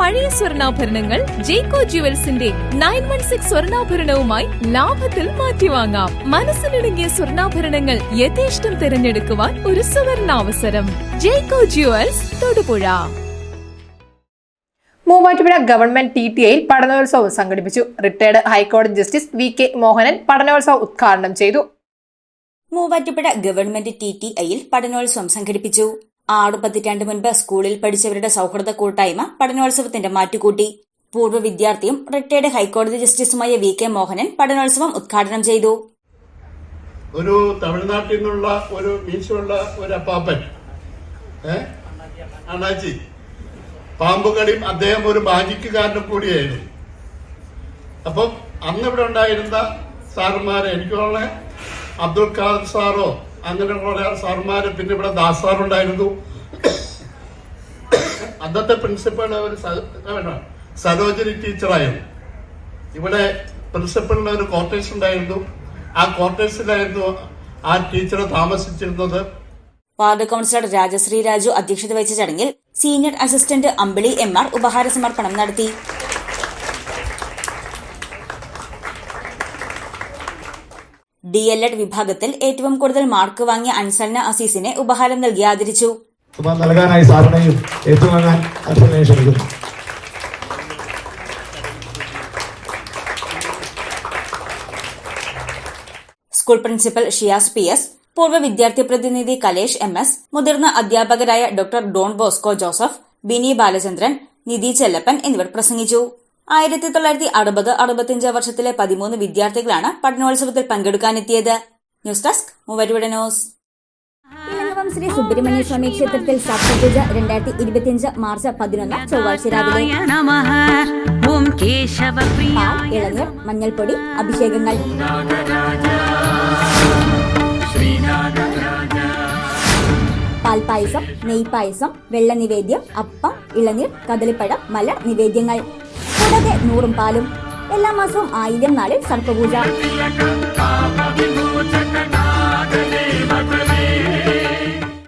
പഴയ സ്വർണ്ണാഭരണങ്ങൾ ജേക്കോ ജുവൽസിന്റെ 916 സ്വർണ്ണാഭരണവുമായി ലാഭത്തിൽ മാറ്റിവാങ്ങാം. മനസ്സിലിണങ്ങിയ സ്വർണ്ണാഭരണങ്ങൾ യഥേഷ്ടം തിരഞ്ഞെടുക്കുവാൻ ഒരു സുവർണാവസരം. ജേക്കോ ജുവൽസ്, തൊടുപുഴ. മൂവാറ്റുപുഴ ഗവൺമെന്റ് TTIയിൽ പഠനോത്സവം സംഘടിപ്പിച്ചു. റിട്ടയർഡ് ഹൈക്കോടതി ജസ്റ്റിസ് VK മോഹനൻ പഠനോത്സവം ഉദ്ഘാടനം ചെയ്തു. മൂവാറ്റുപുഴ ഗവൺമെന്റ് TTIയിൽ പഠനോത്സവം സംഘടിപ്പിച്ചു. 6 പതിറ്റാണ്ട് മുൻപ് സ്കൂളിൽ പഠിച്ചവരുടെ സൗഹൃദ കൂട്ടായ്മ പഠനോത്സവത്തിന്റെ മാറ്റുകൂട്ടി. പൂർവ്വ വിദ്യാർത്ഥിയും റിട്ടയർഡ് ഹൈക്കോടതി ജസ്റ്റിസുമായ VK മോഹനൻ പഠനോത്സവം ഉദ്ഘാടനം ചെയ്തു. ഒരു തമിഴ്നാട്ടിൽ നിന്നുള്ള ഒരു മീശയുള്ള ഒരു അപ്പാപ്പൻ അണ്ണാച്ചി പാമ്പുകളിയും അദ്ദേഹം ഒരു മാജിക്കുകാരനും കൂടിയായിരുന്നു. അപ്പം അന്നിവിടെ ഉണ്ടായിരുന്ന സാറുമാരെ എനിക്ക് തോന്നുന്നത് അബ്ദുൽ ഖാദർ സാറോ അങ്ങനെയുള്ള സാറുമാര്, പിന്നെ ഇവിടെ ദാസ് സാറുണ്ടായിരുന്നു. അന്നത്തെ പ്രിൻസിപ്പൾ ഒരു സരോജിനി ടീച്ചറായിരുന്നു. ഇവിടെ പ്രിൻസിപ്പളിന് ഒരു ക്വാർട്ടേഴ്സ് ഉണ്ടായിരുന്നു. ആ ക്വാർട്ടേഴ്സിലായിരുന്നു ആ ടീച്ചർ താമസിച്ചിരുന്നത്. വാർഡ് കൌൺസിലർ രാജശ്രീ രാജു അധ്യക്ഷത വഹിച്ച ചടങ്ങിൽ സീനിയർ അസിസ്റ്റന്റ് അമ്പിളി MR ഉപഹാര സമർപ്പണം നടത്തി. DLED വിഭാഗത്തിൽ ഏറ്റവും കൂടുതൽ മാർക്ക് വാങ്ങിയ അൻസൽന അസീസിനെ ഉപഹാരം നൽകി ആദരിച്ചു. നൽകാനായി സാറിനെയും ഏറ്റുവാങ്ങാൻ ക്ഷണിക്കുന്നു. സ്കൂൾ പ്രിൻസിപ്പൽ ഷിയാസ് PS, പൂർവ്വ വിദ്യാർത്ഥി പ്രതിനിധി കലേഷ് MS, മുതിർന്ന അധ്യാപകരായ ഡോക്ടർ ഡോൺ ബോസ്കോ ജോസഫ്, ബിനി ബാലചന്ദ്രൻ, നിധി ചെല്ലപ്പൻ എന്നിവർ പ്രസംഗിച്ചു. 1960-65 വർഷത്തിലെ 13 വിദ്യാർത്ഥികളാണ് പഠനോത്സവത്തിൽ പങ്കെടുക്കാനെത്തിയത്. News desk Muvattupuzha news. Ilangavam Sree Subrahmanya Swami ക്ഷേത്രത്തിൽ ശാസ്ത്രപൂജ 2025 മാർച്ച് 11 ചൊവ്വാഴ്ച രാവിലെ. ഇളനീർ, മഞ്ഞൾപ്പൊടി, അഭിഷേകങ്ങൾ. പാൽപായസം, നെയ്പായസം, വെള്ള നിവേദ്യം, അപ്പം, ഇളനീർ, കദളിപ്പഴം, മലർ നിവേദ്യങ്ങൾ. കൂടാതെ 100 പാലും. എല്ലാ മാസവും 1000 നാളിൽ സർപ്പപൂജ.